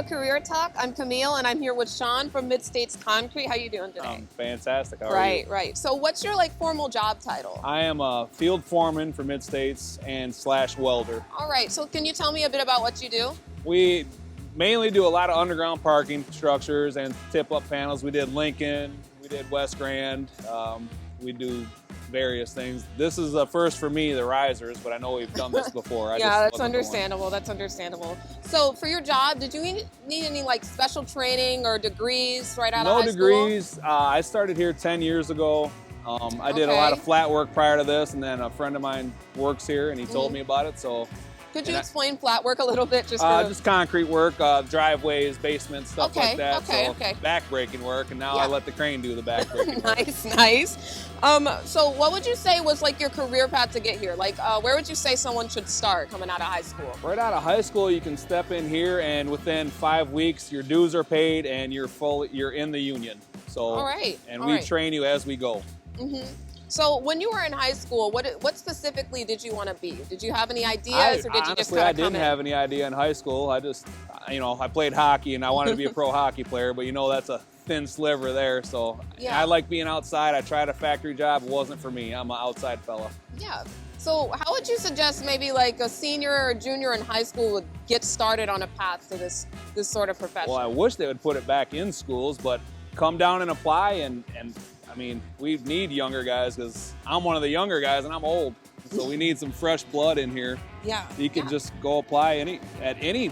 to Career Talk. I'm Camille, and I'm here with Shaugn from MidStates Concrete. How you doing today? Fantastic. How are you? Right. So what's your formal job title? I am a Field Foreman for MidStates and / welder. All right. So can you tell me a bit about what you do? We mainly do a lot of underground parking structures and tip-up panels. We did Lincoln, we did West Grand, we do various things. This is a first for me, the risers, but I know we've done this before. Yeah, that's understandable. That's understandable. So for your job, did you need any special training or degrees right out of high school? No degrees. I started here 10 years ago. I did a lot of flat work prior to this, and then a friend of mine works here, and he told me about it. So, could you explain flat work a little bit? Just concrete work, driveways, basements, stuff like that. Okay. Back-breaking work, and now I let the crane do the back-breaking work. Nice. So what would you say was your career path to get here? Where would you say someone should start coming out of high school? Right out of high school, you can step in here, and within 5 weeks, your dues are paid, and you're in the union. So, all right. And we train you as we go. Mm-hmm. So when you were in high school, what specifically did you want to be? Did you have any ideas, or did you just kind of I didn't have any idea in high school. I just, I played hockey, and I wanted to be a pro hockey player, but that's a thin sliver there. So I like being outside. I tried a factory job. It wasn't for me. I'm an outside fella. Yeah. So how would you suggest maybe a senior or junior in high school would get started on a path to this sort of profession? Well, I wish they would put it back in schools, but come down and apply, and we need younger guys, because I'm one of the younger guys and I'm old. So we need some fresh blood in here. Yeah. You can just go apply at any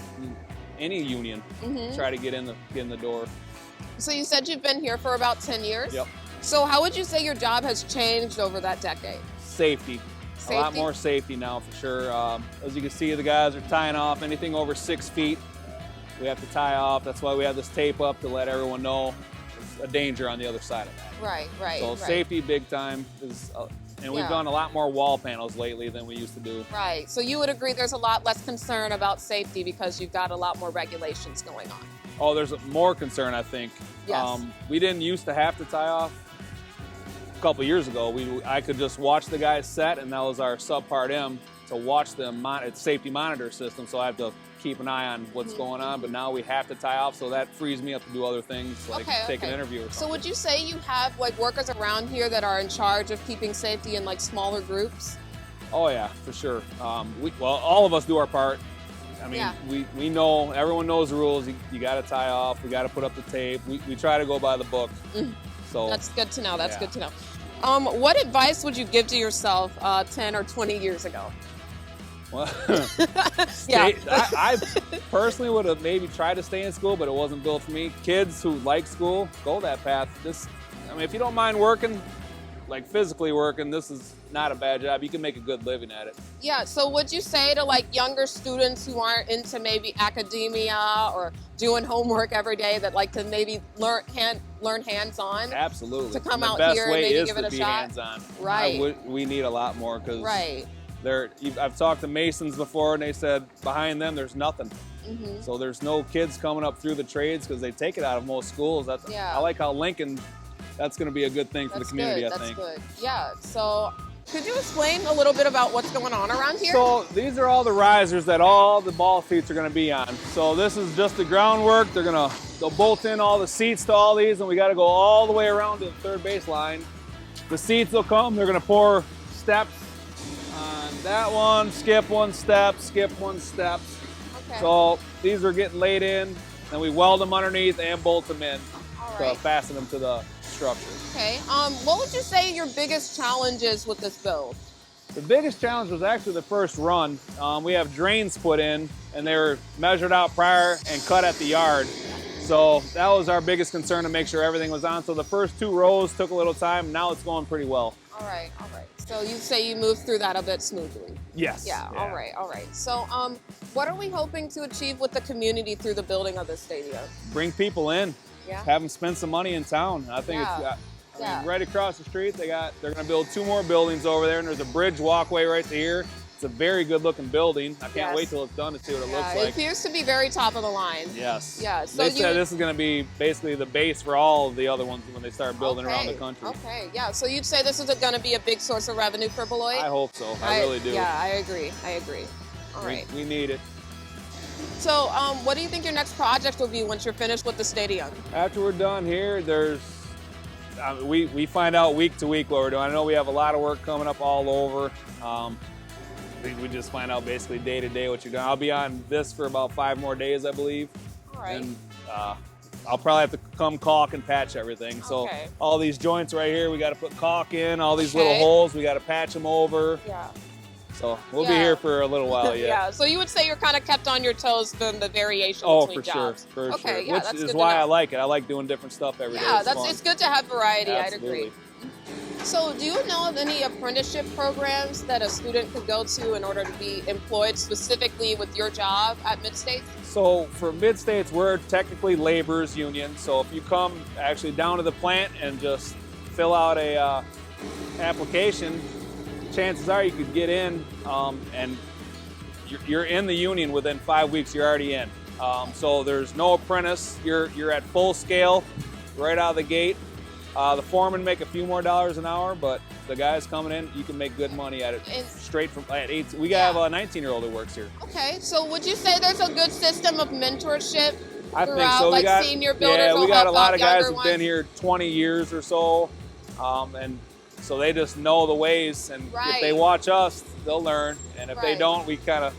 union, try to get in the door. So you said you've been here for about 10 years? Yep. So how would you say your job has changed over that decade? Safety. A lot more safety now, for sure. As you can see, the guys are tying off anything over 6 feet. We have to tie off. That's why we have this tape up, to let everyone know there's a danger on the other side of that. Right. So safety, big time. And we've done a lot more wall panels lately than we used to do. Right. So you would agree there's a lot less concern about safety because you've got a lot more regulations going on. Oh, there's more concern, I think. Yes. We didn't used to have to tie off. A couple years ago, I could just watch the guys set, and that was our subpart M, to watch them. It's safety monitor system, so I have to keep an eye on what's going on. But now we have to tie off, so that frees me up to do other things, like take an interview or something. So would you say you have workers around here that are in charge of keeping safety in smaller groups? Oh yeah, for sure. All of us do our part. We know, everyone knows the rules. You got to tie off. We got to put up the tape. We try to go by the book. So that's good to know. That's good to know. What advice would you give to yourself 10 or 20 years ago? Well, I personally would have maybe tried to stay in school, but it wasn't built for me. Kids who like school, go that path. If you don't mind working, physically working, this is not a bad job. You can make a good living at it. Yeah. So would you say to younger students who aren't into maybe academia or doing homework every day, that to maybe learn hands-on? Absolutely. To come out here and maybe give it a shot? Hands-on. Right. We need a lot more, because right. I've talked to masons before, and they said behind them there's nothing. So there's no kids coming up through the trades, because they take it out of most schools. I like how Lincoln, that's going to be a good thing for the community, I think. That's good. Yeah. So could you explain a little bit about what's going on around here? So these are all the risers that all the ball seats are going to be on. So this is just the groundwork. They'll bolt in all the seats to all these, and we got to go all the way around to the third base line. The seats will come. They're going to pour steps on that one, skip one step, skip one step. Okay. So these are getting laid in, and we weld them underneath and bolt them in to fasten them to the structure. Okay. What would you say your biggest challenge is with this build? The biggest challenge was actually the first run. We have drains put in, and they were measured out prior and cut at the yard. So that was our biggest concern, to make sure everything was on. So the first 2 rows took a little time. Now it's going pretty well. All right. So you say you moved through that a bit smoothly? Yes. Yeah. All right. So what are we hoping to achieve with the community through the building of the stadium? Bring people in. Yeah. Have them spend some money in town. I think right across the street, they're going to build 2 more buildings over there, and there's a bridge walkway right here. It's a very good looking building. I can't wait till it's done to see what it looks like. It appears to be very top of the line. Yes. Yeah. So they said this is going to be basically the base for all of the other ones when they start building around the country. Okay. Yeah. So you'd say this is going to be a big source of revenue for Beloit? I hope so. I really do. Yeah, I agree. All right. We need it. So what do you think your next project will be once you're finished with the stadium? After we're done here, we find out week to week what we're doing. I know we have a lot of work coming up all over. We just find out basically day to day what you're doing. I'll be on this for about 5 more days, I believe. All right. And I'll probably have to come caulk and patch everything. So Okay. all these joints right here, we got to put caulk in. All these little holes, we got to patch them over. Yeah. So we'll be here for a little while yet. Yeah. So you would say you're kind of kept on your toes from the variation between jobs. For sure. Okay. Yeah, Which that's is good why to know. I like it. I like doing different stuff every day. Yeah, It's it's good to have variety. Absolutely. I'd agree. So do you know of any apprenticeship programs that a student could go to in order to be employed specifically with your job at MidStates? So for MidStates, we're technically laborers union. So if you come actually down to the plant and just fill out a application, chances are you could get in and you're in the union within 5 weeks. You're already in. So there's no apprentice. You're at full scale right out of the gate. The foremen make a few more dollars an hour, but the guys coming in, you can make good money at it straight from at 8. We have a 19-year-old who works here. Okay, so would you say there's a good system of mentorship I think throughout, so. like senior builders? Yeah, we got a lot of guys who've who've been here 20 years or so, and so they just know the ways. And if they watch us, they'll learn. And if they don't, we kind of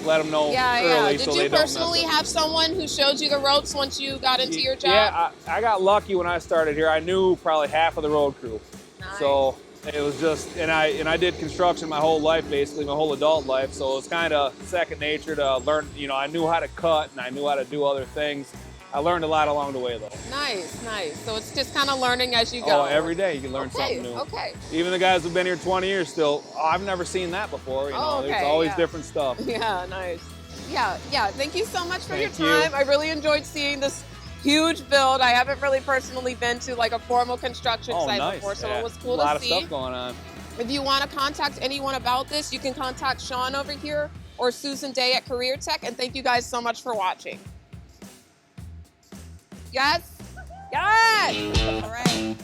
let them know early so they don't mess up. Did you personally have someone who showed you the ropes once you got into your job? Yeah, I got lucky when I started here. I knew probably half of the road crew. Nice. So it was just, and I did construction my whole life, basically my whole adult life. So it was kind of second nature to learn. You know, I knew how to cut and I knew how to do other things. I learned a lot along the way, though. Nice, nice. So it's just kind of learning as you go. Oh, every day you can learn something new. Okay. Even the guys who've been here 20 years still, I've never seen that before. You know, there's always different stuff. Yeah, nice. Yeah. Thank you so much for your Thank you. time. I really enjoyed seeing this huge build. I haven't really personally been to like a formal construction site before, so it was cool to see. A lot of stuff going on. If you want to contact anyone about this, you can contact Shaugn over here or Susan Day at CareerTalk. And thank you guys so much for watching. Yes? Yes! All right.